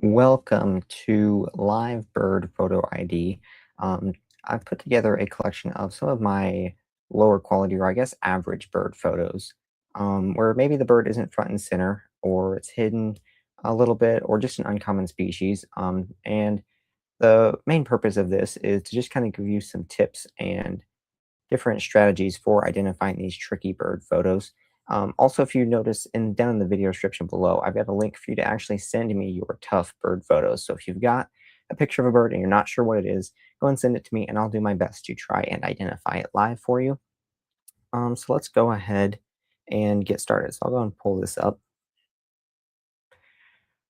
Welcome to Live Bird Photo ID. Um, I've put together a collection of some of my lower quality, or I guess average bird photos, where maybe the bird isn't front and center, or it's hidden a little bit, or just an uncommon species. And the main purpose of this is to just kind of give you some tips and different strategies for identifying these tricky bird photos. Also, if you notice down in the video description below, I've got a link for you to actually send me your tough bird photos. So if you've got a picture of a bird and you're not sure what it is, go and send it to me, and I'll do my best to try and identify it live for you. So let's go ahead and get started. So I'll go and pull this up.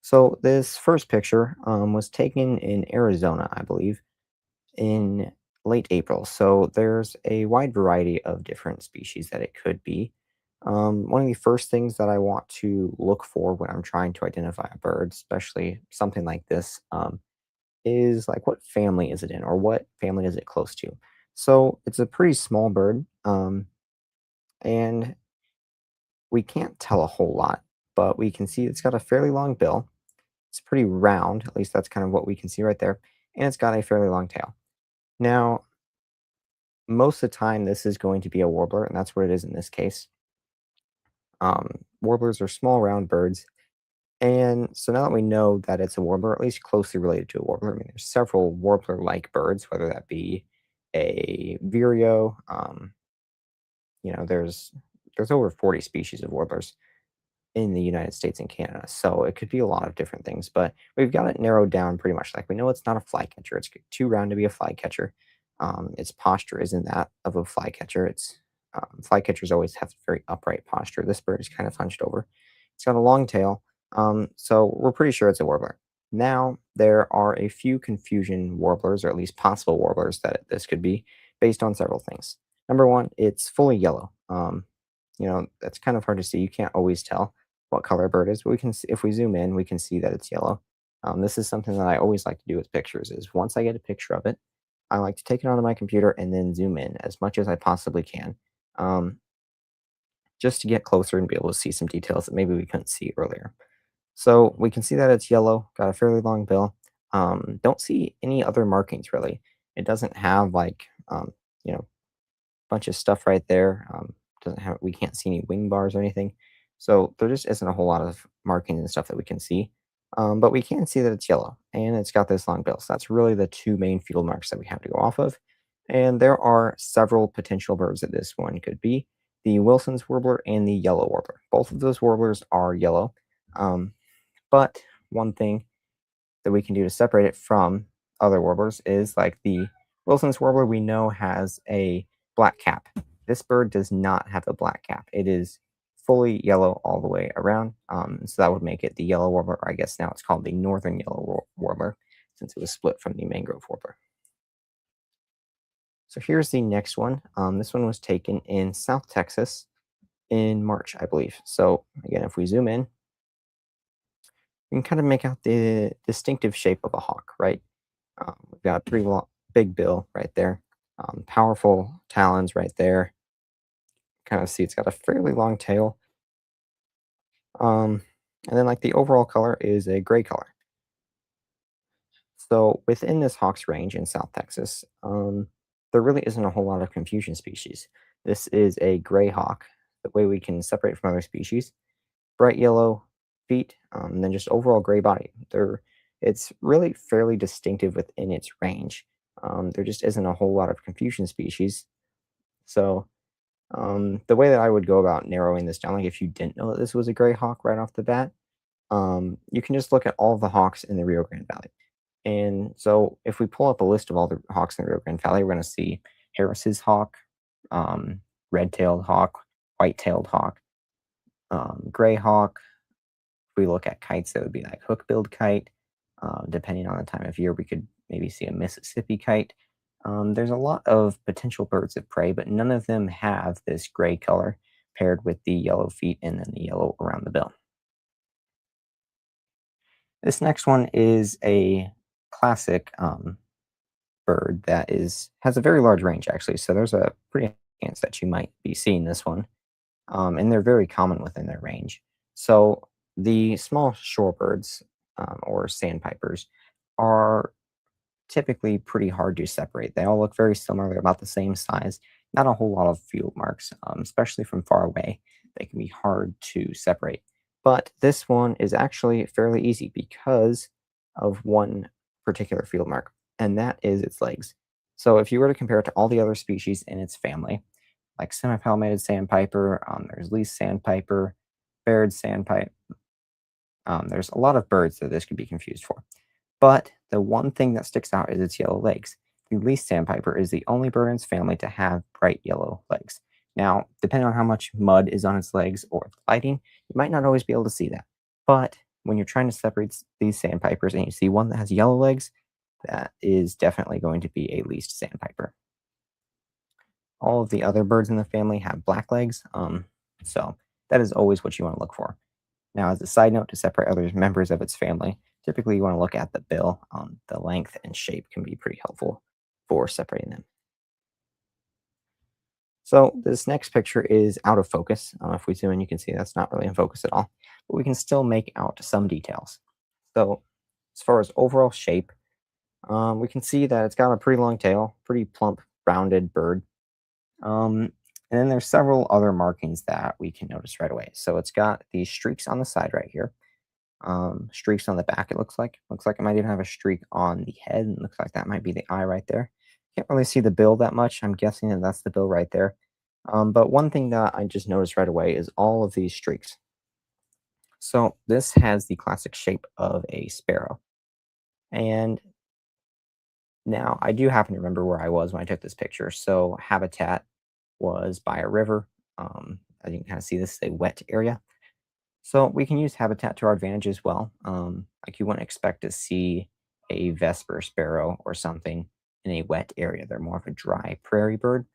So this first picture was taken in Arizona, I believe, in late April. So there's a wide variety of different species that it could be. One of the first things that I want to look for when I'm trying to identify a bird, especially something like this, is like what family is it in or what family is it close to? So it's a pretty small bird, and we can't tell a whole lot, but we can see it's got a fairly long bill. It's pretty round, at least that's kind of what we can see right there, and it's got a fairly long tail. Now, most of the time, this is going to be a warbler, and that's what it is in this case. Warblers are small, round birds, and so now that we know that it's a warbler, at least closely related to a warbler, I mean, there's several warbler-like birds, whether that be a vireo. There's over 40 species of warblers in the United States and Canada, so it could be a lot of different things. But we've got it narrowed down pretty much. Like we know it's not a flycatcher; it's too round to be a flycatcher. Its posture isn't that of a flycatcher. Flycatchers always have very upright posture. This bird is kind of hunched over. It's got a long tail, so we're pretty sure it's a warbler. Now there are a few confusion warblers, or at least possible warblers that this could be, based on several things. Number one, it's fully yellow. That's kind of hard to see. You can't always tell what color a bird is, but we can see, if we zoom in, we can see that it's yellow. This is something that I always like to do with pictures. Is once I get a picture of it, I like to take it onto my computer and then zoom in as much as I possibly can, um, just to get closer and be able to see some details that maybe we couldn't see earlier. So we can see that it's yellow, got a fairly long bill. Don't see any other markings really. It doesn't have like you know bunch of stuff right there. Doesn't have We can't see any wing bars or anything. So there just isn't a whole lot of markings and stuff that we can see. But we can see that it's yellow and it's got this long bill. So that's really the two main field marks that we have to go off of. And there are several potential birds that this one could be: the Wilson's warbler and the yellow warbler. Both of those warblers are yellow. Um, but one thing that we can do to separate it from other warblers is like the Wilson's warbler we know has a black cap. This bird does not have a black cap. It is fully yellow all the way around. So that would make it the yellow warbler, or I guess now it's called the northern yellow warbler since it was split from the mangrove warbler. So here's the next one. This one was taken in South Texas in March, I believe. So again, if we zoom in, we can kind of make out the distinctive shape of a hawk, right? We've got a pretty big bill right there, powerful talons right there. Kind of see it's got a fairly long tail. Um, and then like the overall color is a gray color. So within this hawk's range in South Texas, there really isn't a whole lot of confusion species. This is a gray hawk. The way we can separate from other species: bright yellow feet, and then just overall gray body. It's really fairly distinctive within its range. There just isn't a whole lot of confusion species. So the way that I would go about narrowing this down, like if you didn't know that this was a gray hawk right off the bat, you can just look at all the hawks in the Rio Grande Valley. And so if we pull up a list of all the hawks in the Rio Grande Valley, we're going to see Harris's hawk, um, red-tailed hawk, white-tailed hawk, gray hawk. If we look at kites, that would be like hook-billed kite. Depending on the time of year, we could maybe see a Mississippi kite. There's a lot of potential birds of prey, but none of them have this gray color paired with the yellow feet and then the yellow around the bill. This next one is a classic bird that has a very large range, actually. So there's a pretty high chance that you might be seeing this one, and they're very common within their range. So the small shorebirds, or sandpipers are typically pretty hard to separate. They all look very similar. They're about the same size. Not a whole lot of field marks, especially from far away. They can be hard to separate. But this one is actually fairly easy because of one particular field mark, and that is its legs. So if you were to compare it to all the other species in its family, like semi-palmated sandpiper, there's least sandpiper, Baird's sandpiper. There's a lot of birds that this could be confused for. But the one thing that sticks out is its yellow legs. The least sandpiper is the only bird in its family to have bright yellow legs. Now, depending on how much mud is on its legs or lighting, you might not always be able to see that. But when you're trying to separate these sandpipers and you see one that has yellow legs, that is definitely going to be a least sandpiper. All of the other birds in the family have black legs, so that is always what you want to look for. Now, as a side note, to separate other members of its family, typically you want to look at the bill. The length and shape can be pretty helpful for separating them. So this next picture is out of focus. If we zoom in, you can see that's not really in focus at all, but we can still make out some details. So as far as overall shape, we can see that it's got a pretty long tail, pretty plump, rounded bird. Um, and then there's several other markings that we can notice right away. So it's got these streaks on the side right here, streaks on the back. It looks like it might even have a streak on the head. And looks like that might be the eye right there. Can't really see the bill that much. I'm guessing that that's the bill right there. But one thing that I just noticed right away is all of these streaks. So this has the classic shape of a sparrow. And now I do happen to remember where I was when I took this picture. So habitat was by a river. As you can kind of see, this is a wet area. So we can use habitat to our advantage as well. Like you wouldn't expect to see a Vesper sparrow or something in a wet area. They're more of a dry prairie bird.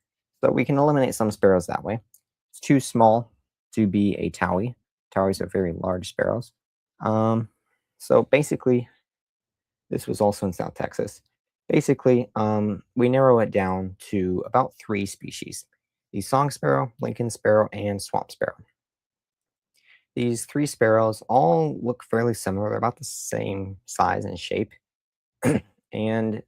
So we can eliminate some sparrows that way. It's too small to be a Towie. Towies are very large sparrows. Um, so basically, this was also in South Texas. Basically, we narrow it down to about three species: the song sparrow, Lincoln sparrow, and swamp sparrow. These three sparrows all look fairly similar. They're about the same size and shape, and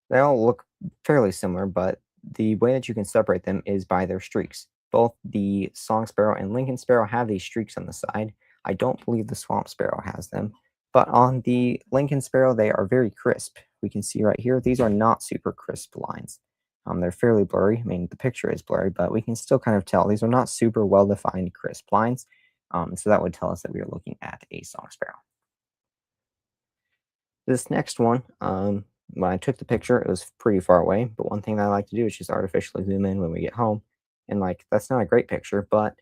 they all look fairly similar, but the way that you can separate them is by their streaks. Both the song sparrow and Lincoln sparrow have these streaks on the side. I don't believe the swamp sparrow has them, but on the Lincoln sparrow, they are very crisp. We can see right here, these are not super crisp lines. They're fairly blurry. I mean, the picture is blurry, but we can still kind of tell these are not super well-defined crisp lines. So that would tell us that we are looking at a song sparrow. This next one, when I took the picture, it was pretty far away. But one thing that I like to do is just artificially zoom in when we get home. And like, that's not a great picture, but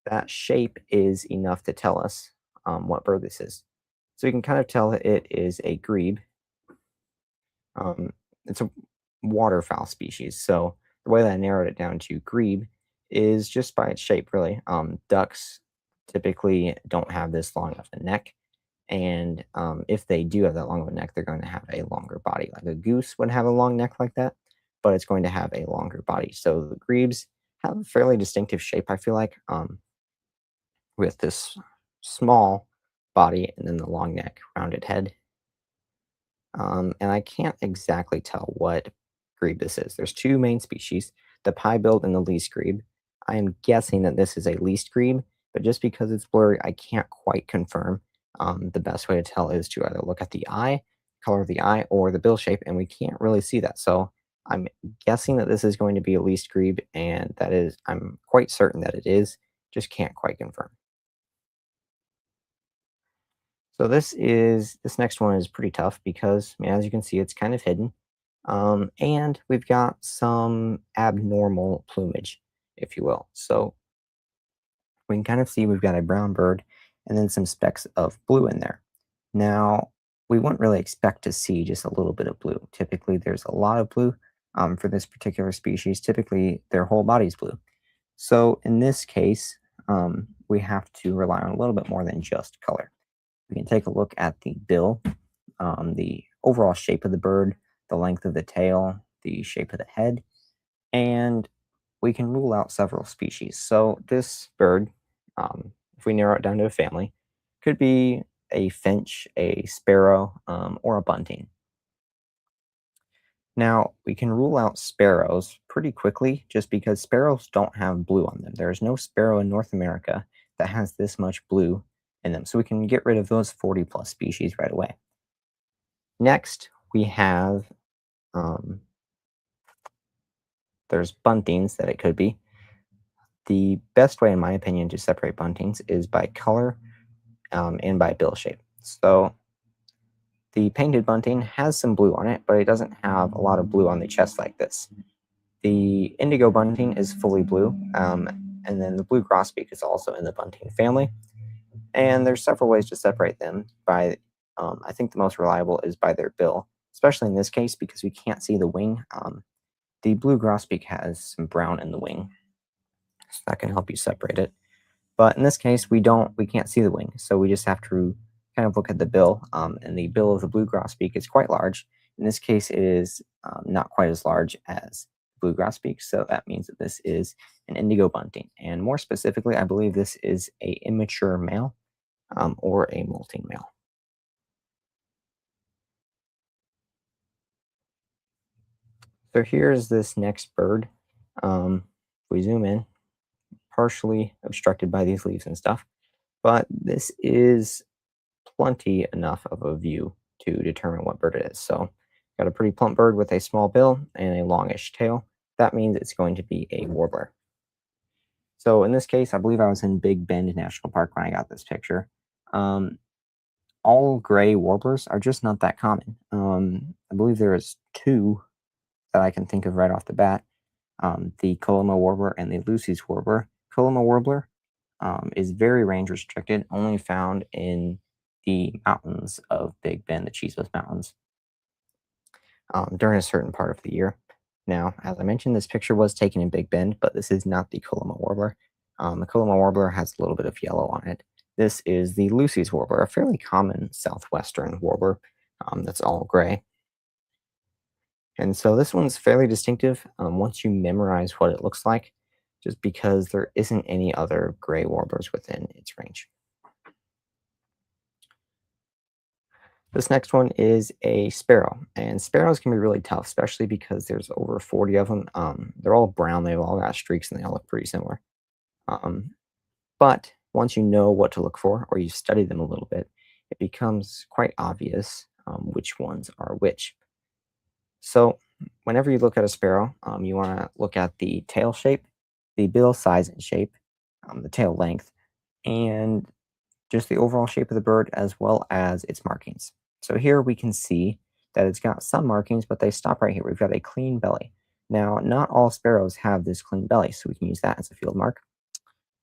that shape is enough to tell us what bird this is. So we can kind of tell that it is a grebe. It's a waterfowl species. So the way that I narrowed it down to grebe is just by its shape, really. Ducks typically don't have this long of a neck. And if they do have that long of a neck, they're going to have a longer body. Like a goose would have a long neck like that, but it's going to have a longer body. So the grebes have a fairly distinctive shape, I feel like, with this small body and then the long neck, rounded head. And I can't exactly tell what grebe this is. There's two main species, the pie-billed and the least grebe. I am guessing that this is a least grebe, but just because it's blurry, I can't quite confirm. The best way to tell is to either look at the eye, color of the eye, or the bill shape, and we can't really see that. So I'm guessing that this is going to be a least grebe, and that is, I'm quite certain that it is, just can't quite confirm. So this next one is pretty tough because, as you can see, it's kind of hidden. And we've got some abnormal plumage, if you will. So we can kind of see we've got a brown bird and then some specks of blue in there. Now, we wouldn't really expect to see just a little bit of blue. Typically, there's a lot of blue for this particular species. Typically, their whole body's blue. So in this case, we have to rely on a little bit more than just color. We can take a look at the bill, the overall shape of the bird, the length of the tail, the shape of the head, and we can rule out several species. So this bird, if we narrow it down to a family, could be a finch, a sparrow, or a bunting. Now, we can rule out sparrows pretty quickly just because sparrows don't have blue on them. There is no sparrow in North America that has this much blue in them. So we can get rid of those 40 plus species right away. Next, we have um, there's buntings that it could be. The best way, in my opinion, to separate buntings is by color and by bill shape. So the painted bunting has some blue on it, but it doesn't have a lot of blue on the chest like this. The indigo bunting is fully blue, and then the blue grosbeak is also in the bunting family. And there's several ways to separate them. By, I think the most reliable is by their bill, especially in this case because we can't see the wing. The blue grosbeak has some brown in the wing, so that can help you separate it. But in this case, we can't see the wing, so we just have to kind of look at the bill. And the bill of the blue grosbeak is quite large. In this case, it is not quite as large as blue grosbeak, so that means that this is an indigo bunting. And more specifically, I believe this is a immature male or a molting male. So here's this next bird. If we zoom in, partially obstructed by these leaves and stuff, but this is plenty enough of a view to determine what bird it is. So got a pretty plump bird with a small bill and a longish tail. That means it's going to be a warbler. So in this case, I believe I was in Big Bend National Park when I got this picture. All gray warblers are just not that common. I believe there is two that I can think of right off the bat. The Coloma warbler and the Lucy's warbler. Coloma warbler is very range restricted, only found in the mountains of Big Bend, the Cheeseless Mountains, during a certain part of the year. Now, as I mentioned, this picture was taken in Big Bend, but this is not the Coloma warbler. The Coloma warbler has a little bit of yellow on it. This is the Lucy's warbler, a fairly common southwestern warbler that's all gray. And so this one's fairly distinctive once you memorize what it looks like, just because there isn't any other gray warblers within its range. This next one is a sparrow, and sparrows can be really tough, especially because there's over 40 of them. They're all brown, they've all got streaks, and they all look pretty similar. Um, but once you know what to look for, or you study them a little bit, it becomes quite obvious which ones are which. So whenever you look at a sparrow, you want to look at the tail shape, the bill size and shape, the tail length, and just the overall shape of the bird as well as its markings. So here we can see that it's got some markings, but they stop right here. We've got a clean belly. Now, not all sparrows have this clean belly, so we can use that as a field mark.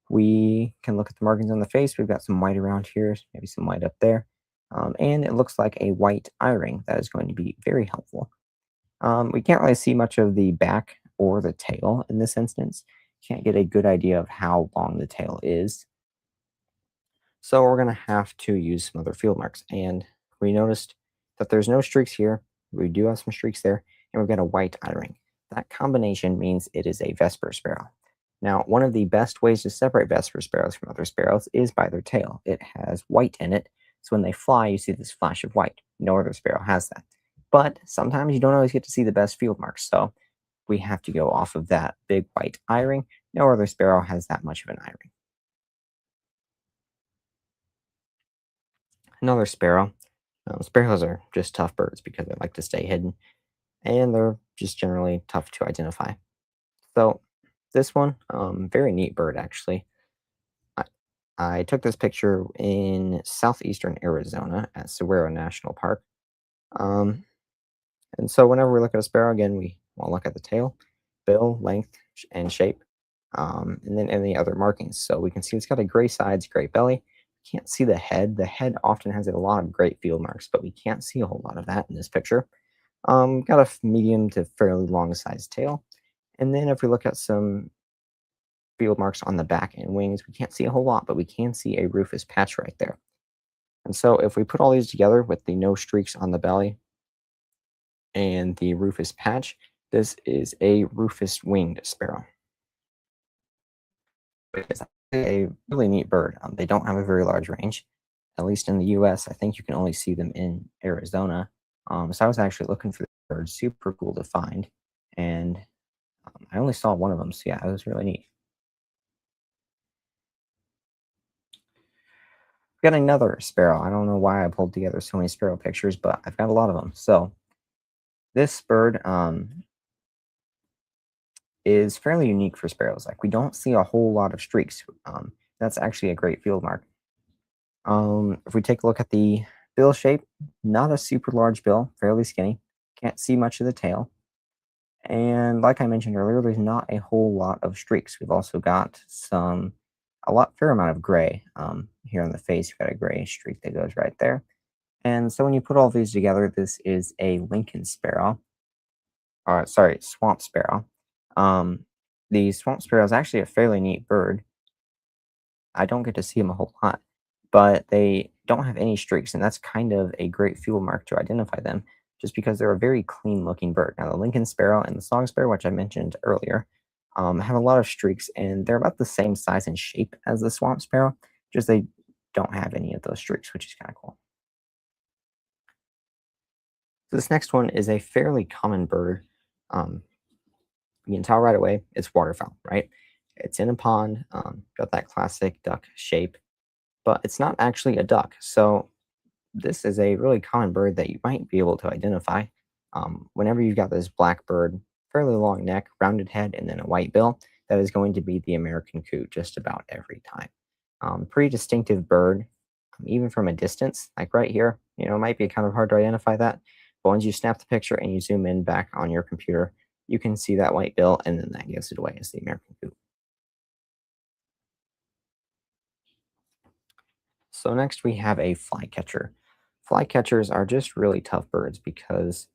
We can look at the markings on the face. We've got some white around here, maybe some white up there. And it looks like a white eye ring. That is going to be very helpful. We can't really see much of the back or the tail in this instance. Can't get a good idea of how long the tail is. So we're going to have to use some other field marks. And we noticed that there's no streaks here. We do have some streaks there. And we've got a white eye ring. That combination means it is a Vesper sparrow. Now, one of the best ways to separate Vesper sparrows from other sparrows is by their tail. It has white in it. So when they fly, you see this flash of white. No other sparrow has that. But sometimes you don't always get to see the best field marks. So we have to go off of that big white eye ring. No other sparrow has that much of an eye ring. Another sparrow. Sparrows are just tough birds because they like to stay hidden, and they're just generally tough to identify. So this one, very neat bird actually. I, I took this picture in southeastern Arizona at Saguaro National Park. Um, and so whenever we look at a sparrow, again, we want to look at the tail, bill, length, and shape, and then any other markings. So we can see it's got a gray sides, gray belly. Can't see the head. The head often has a lot of great field marks, but we can't see a whole lot of that in this picture. Got a medium to fairly long sized tail. And then if we look at some field marks on the back and wings, we can't see a whole lot, but we can see a rufous patch right there. And so if we put all these together with the no streaks on the belly and the rufous patch, this is a rufous winged sparrow. It's a really neat bird. They don't have a very large range. at least in the US. I think you can only see them in Arizona. So I was actually looking for the bird, super cool to find. And I only saw one of them. So yeah, it was really neat. Got another sparrow. I don't know why I pulled together so many sparrow pictures, but I've got a lot of them. So this bird is fairly unique for sparrows. Like we don't see a whole lot of streaks. That's actually a great field mark. If we take a look at the bill shape, not a super large bill, fairly skinny. Can't see much of the tail. And like I mentioned earlier, there's not a whole lot of streaks. We've also got fair amount of gray. Here on the face, you've got a gray streak that goes right there. And so when you put all these together, this is a Lincoln sparrow, or sorry, swamp sparrow. Um, the swamp sparrow is actually a fairly neat bird. I don't get to see them a whole lot, but they don't have any streaks, and that's kind of a great field mark to identify them, just because they're a very clean looking bird. Now, the Lincoln sparrow and the song sparrow, which I mentioned earlier, have a lot of streaks, and they're about the same size and shape as the swamp sparrow, just they don't have any of those streaks, which is kind of cool. So this next one is a fairly common bird. Um, you can tell right away it's waterfowl, right? It's in a pond, got that classic duck shape, but it's not actually a duck. So this is a really common bird that you might be able to identify. Whenever you've got this black bird, fairly long neck, rounded head, and then a white bill, that is going to be the American coot just about every time. Pretty distinctive bird, even from a distance, like right here. It might be kind of hard to identify that, but once you snap the picture and you zoom in back on your computer, you can see that white bill, and then that gives it away as the American coot. So next we have a flycatcher. Flycatchers are just really tough birds because,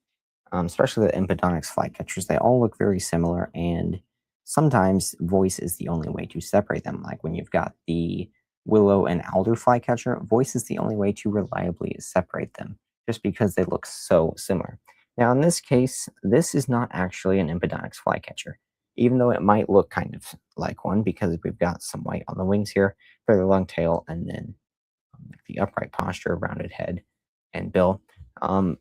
especially the Empedonyx flycatchers, they all look very similar, and sometimes voice is the only way to separate them. Like when you've got the willow and alder flycatcher, voice is the only way to reliably separate them, just because they look so similar. Now, in this case, this is not actually an Empedonyx flycatcher, even though it might look kind of like one because we've got some white on the wings here, fairly long tail, and then the upright posture, rounded head, and bill.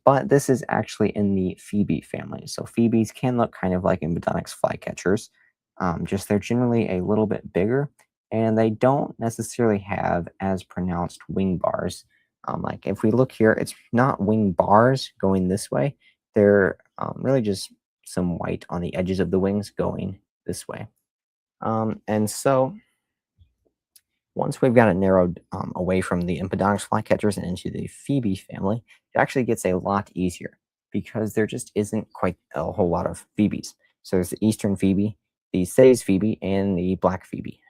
But this is actually in the Phoebe family. So Phoebes can look kind of like Embodonyx flycatchers, just they're generally a little bit bigger, and they don't necessarily have as pronounced wing bars. Like if we look here, it's not wing bars going this way. They're really just some white on the edges of the wings going this way. And so once we've got it narrowed away from the Empedonyx flycatchers and into the Phoebe family, it actually gets a lot easier because there just isn't quite a whole lot of Phoebes. So there's the Eastern Phoebe, the Say's Phoebe, and the Black Phoebe.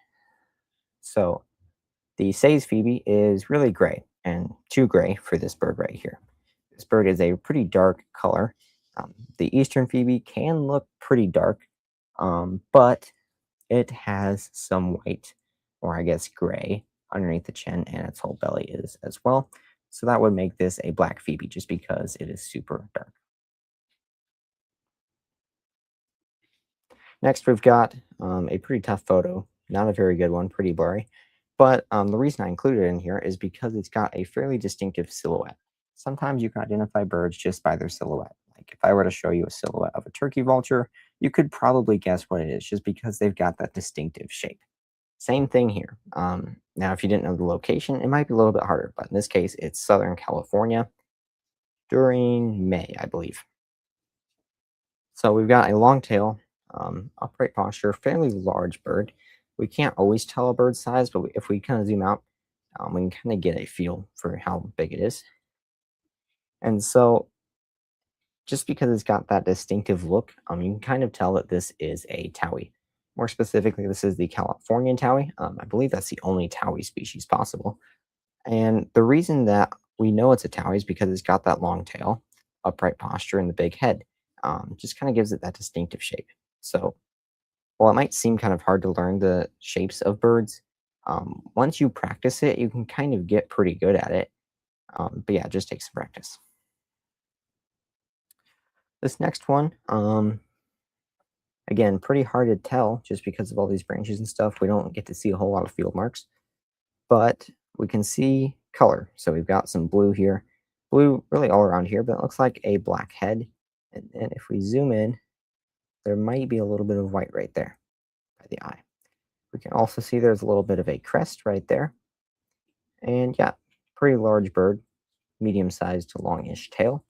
So the Say's Phoebe is really gray and too gray for this bird right here. This bird is a pretty dark color. The Eastern Phoebe can look pretty dark, but it has some white, or I guess gray, underneath the chin, and its whole belly is as well. So that would make this a black Phoebe just because it is super dark. Next, we've got a pretty tough photo, not a very good one, pretty blurry. But the reason I included it in here is because it's got a fairly distinctive silhouette. Sometimes you can identify birds just by their silhouette. Like if I were to show you a silhouette of a turkey vulture, you could probably guess what it is just because they've got that distinctive shape. Same thing here. Now, if you didn't know the location, it might be a little bit harder, but in this case, it's Southern California during May, I believe. So we've got a long tail, upright posture, fairly large bird. We can't always tell a bird's size, but if we kind of zoom out, we can kind of get a feel for how big it is. And so, just because it's got that distinctive look, you can kind of tell that this is a Towie. More specifically, this is the Californian Towie. I believe that's the only Towie species possible. And the reason that we know it's a Towie is because it's got that long tail, upright posture, and the big head. Just kind of gives it that distinctive shape. So while it might seem kind of hard to learn the shapes of birds, once you practice it, you can kind of get pretty good at it. But yeah, it just takes some practice. This next one, again, pretty hard to tell just because of all these branches and stuff. We don't get to see a whole lot of field marks, but we can see color. So we've got some blue here, blue really all around here, but it looks like a black head. And if we zoom in, there might be a little bit of white right there by the eye. We can also see there's a little bit of a crest right there. And yeah, pretty large bird, medium-sized to longish tail.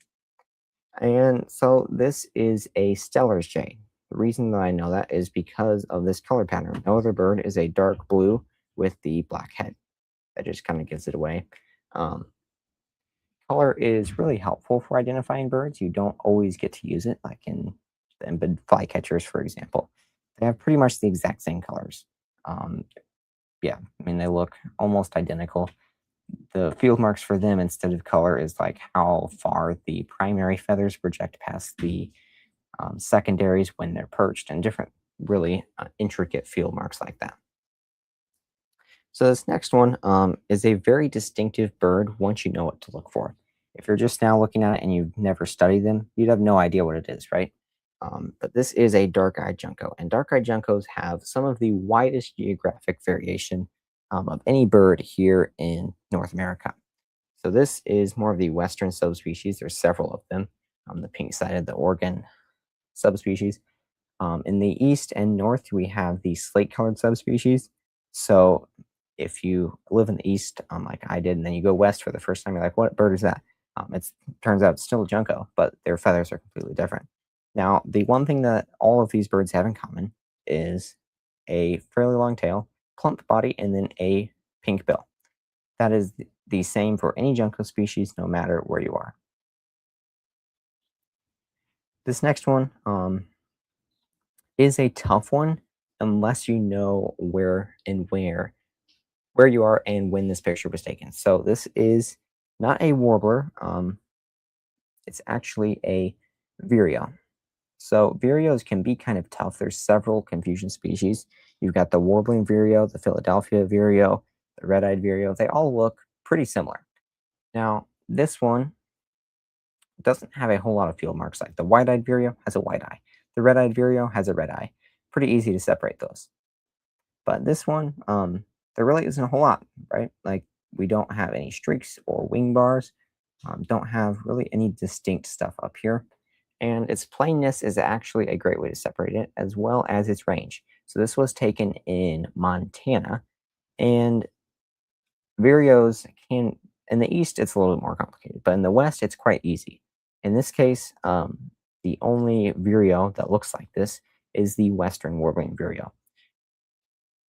And so this is a Steller's jay. The reason that I know that is because of this color pattern. No other bird is a dark blue with the black head. That just kind of gives it away. Um, Color is really helpful for identifying birds. You don't always get to use it, like in the embedded flycatchers, for example. They have pretty much the exact same colors. Um, yeah, I mean, they look almost identical. The field marks for them instead of color is like how far the primary feathers project past the secondaries when they're perched, and different really intricate field marks like that. So this next one is a very distinctive bird once you know what to look for. If you're just now looking at it and you've never studied them, you'd have no idea what it is, right? But this is a dark-eyed junco, and dark-eyed juncos have some of the widest geographic variation of any bird here in North America. So this is more of the western subspecies. There's several of them. The pink-sided, the Oregon subspecies. In the east and north, we have the slate-colored subspecies. So if you live in the east, like I did, and then you go west for the first time, you're like, "What bird is that?" It turns out it's still a junco, but their feathers are completely different. Now, the one thing that all of these birds have in common is a fairly long tail, plump body, and then a pink bill. That is the same for any junco species, no matter where you are. This next one is a tough one unless you know where you are and when this picture was taken. So this is not a warbler. It's actually a vireo. So vireos can be kind of tough. There's several confusion species. You've got the warbling vireo, the Philadelphia vireo, the red-eyed vireo. They all look pretty similar. Now, this one doesn't have a whole lot of field marks. Like the white-eyed vireo has a white eye. The red-eyed vireo has a red eye. Pretty easy to separate those. But this one, there really isn't a whole lot, right? Like we don't have any streaks or wing bars, don't have really any distinct stuff up here. And its plainness is actually a great way to separate it, as well as its range. So this was taken in Montana, and vireos can, in the east, it's a little bit more complicated, but in the west, it's quite easy. In this case, the only vireo that looks like this is the western warbling vireo.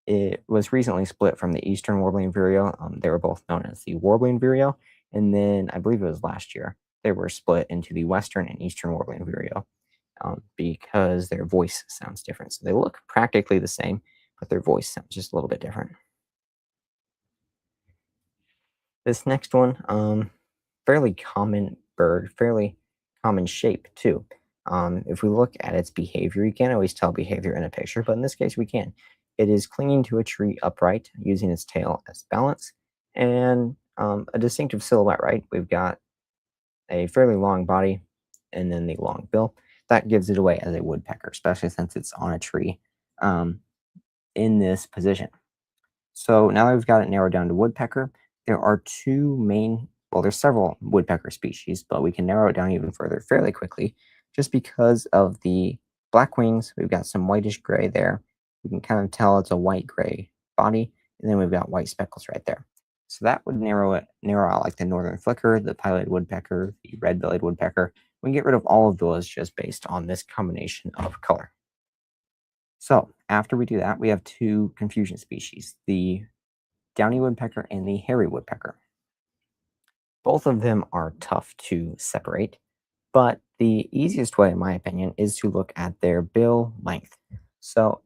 It was recently split from the eastern warbling vireo. They were both known as the warbling vireo, and then I believe it was last year they were split into the western and eastern warbling vireo because their voice sounds different. So they look practically the same, but their voice sounds just a little bit different. This next one, fairly common bird, fairly common shape too. If we look at its behavior, you can't always tell behavior in a picture, but in this case we can. It is clinging to a tree upright, using its tail as balance, and a distinctive silhouette, right? We've got a fairly long body and then the long bill. That gives it away as a woodpecker, especially since it's on a tree um, in this position. So now that we've got it narrowed down to woodpecker, there are two main, well, there's several woodpecker species, but we can narrow it down even further fairly quickly just because of the black wings. We've got some whitish gray there. We can kind of tell it's a white gray body, and then we've got white speckles right there. So that would narrow out like the northern flicker, the pileated woodpecker, the red-bellied woodpecker. We can get rid of all of those just based on this combination of color. So after we do that, we have two confusion species, the downy woodpecker and the hairy woodpecker. Both of them are tough to separate, but the easiest way, in my opinion, is to look at their bill length. So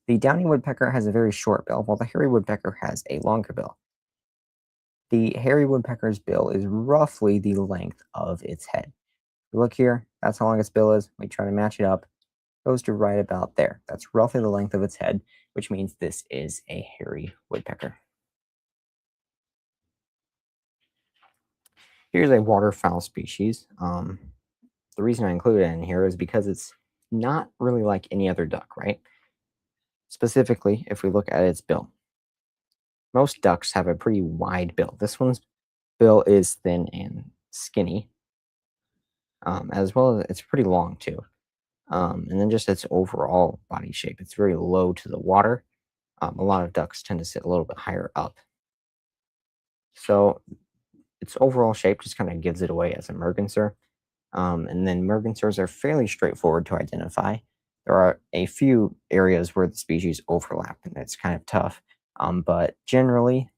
the downy woodpecker has a very short bill, while the hairy woodpecker has a longer bill. The hairy woodpecker's bill is roughly the length of its head. Look here, that's how long its bill is. We try to match it up. Goes to right about there. That's roughly the length of its head, which means this is a hairy woodpecker. Here's a waterfowl species. The reason I include it in here is because it's not really like any other duck, right? Specifically, if we look at its bill. Most ducks have a pretty wide bill. This one's bill is thin and skinny, as well as it's pretty long too. And then just its overall body shape, it's very low to the water. A lot of ducks tend to sit a little bit higher up. So its overall shape just kind of gives it away as a merganser. And then mergansers are fairly straightforward to identify. There are a few areas where the species overlap, and it's kind of tough. But generally,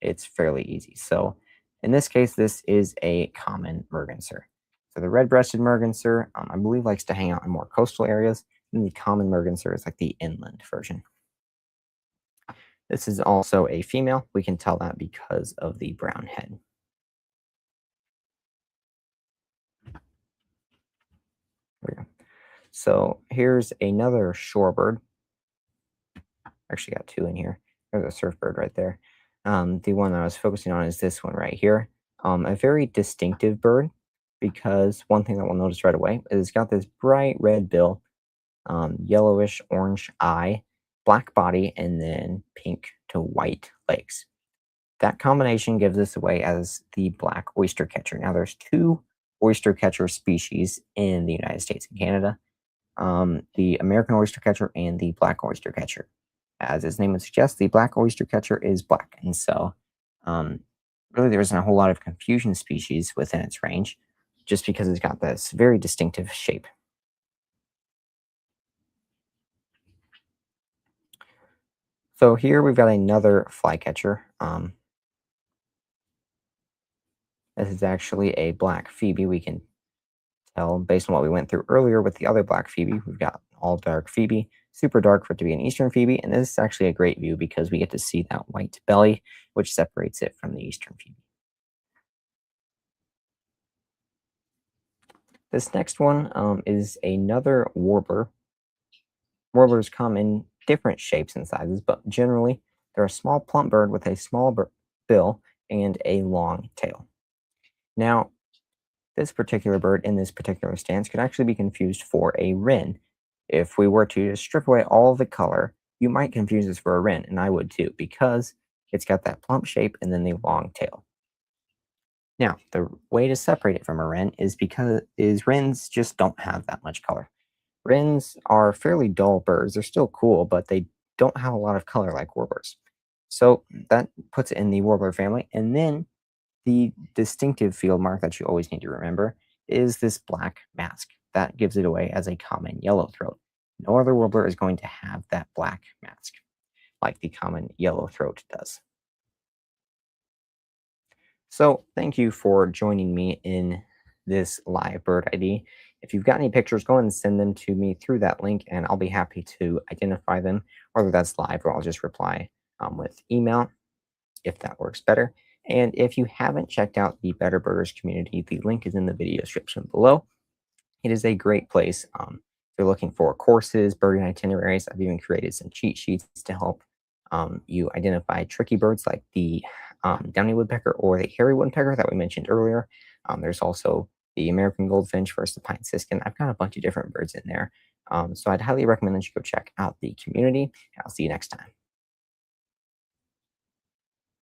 it's fairly easy. So in this case, this is a common merganser. So the red-breasted merganser, I believe, likes to hang out in more coastal areas, and the common merganser is like the inland version. This is also a female. We can tell that because of the brown head. There we go. So here's another shorebird. Actually, got two in here. There's a surfbird right there. The one I was focusing on is this one right here. A very distinctive bird because one thing that we'll notice right away is it's got this bright red bill, yellowish orange eye, black body, and then pink to white legs. That combination gives this away as the black oyster catcher. Now, there's two oyster catcher species in the United States and Canada, the American oyster catcher and the black oyster catcher. As its name would suggest, the black oyster catcher is black, and so um, really there isn't a whole lot of confusion species within its range, just because it's got this very distinctive shape. So here we've got another flycatcher. This is actually a black phoebe. We can tell based on what we went through earlier with the other black phoebe. We've got all dark phoebe, super dark for it to be an eastern phoebe, and this is actually a great view because we get to see that white belly, which separates it from the eastern phoebe. This next one is another warbler. Warblers come in different shapes and sizes, but generally they're a small plump bird with a small bill and a long tail. Now, this particular bird in this particular stance could actually be confused for a wren. If we were to strip away all the color, you might confuse this for a wren, and I would too, because it's got that plump shape and then the long tail. Now, the way to separate it from a wren is because wrens just don't have that much color. Wrens are fairly dull birds. They're still cool, but they don't have a lot of color like warblers. So that puts it in the warbler family. And then the distinctive field mark that you always need to remember is this black mask. That gives it away as a common yellowthroat. No other warbler is going to have that black mask like the common yellowthroat does. So thank you for joining me in this live bird ID. If you've got any pictures, go ahead and send them to me through that link, and I'll be happy to identify them, whether that's live or I'll just reply with email if that works better. And if you haven't checked out the Better Birders community, the link is in the video description below. It is a great place. If you're looking for courses, birding itineraries, I've even created some cheat sheets to help you identify tricky birds like the downy woodpecker or the hairy woodpecker that we mentioned earlier. There's also the American goldfinch versus the pine siskin. I've got a bunch of different birds in there. So I'd highly recommend that you go check out the community. I'll see you next time.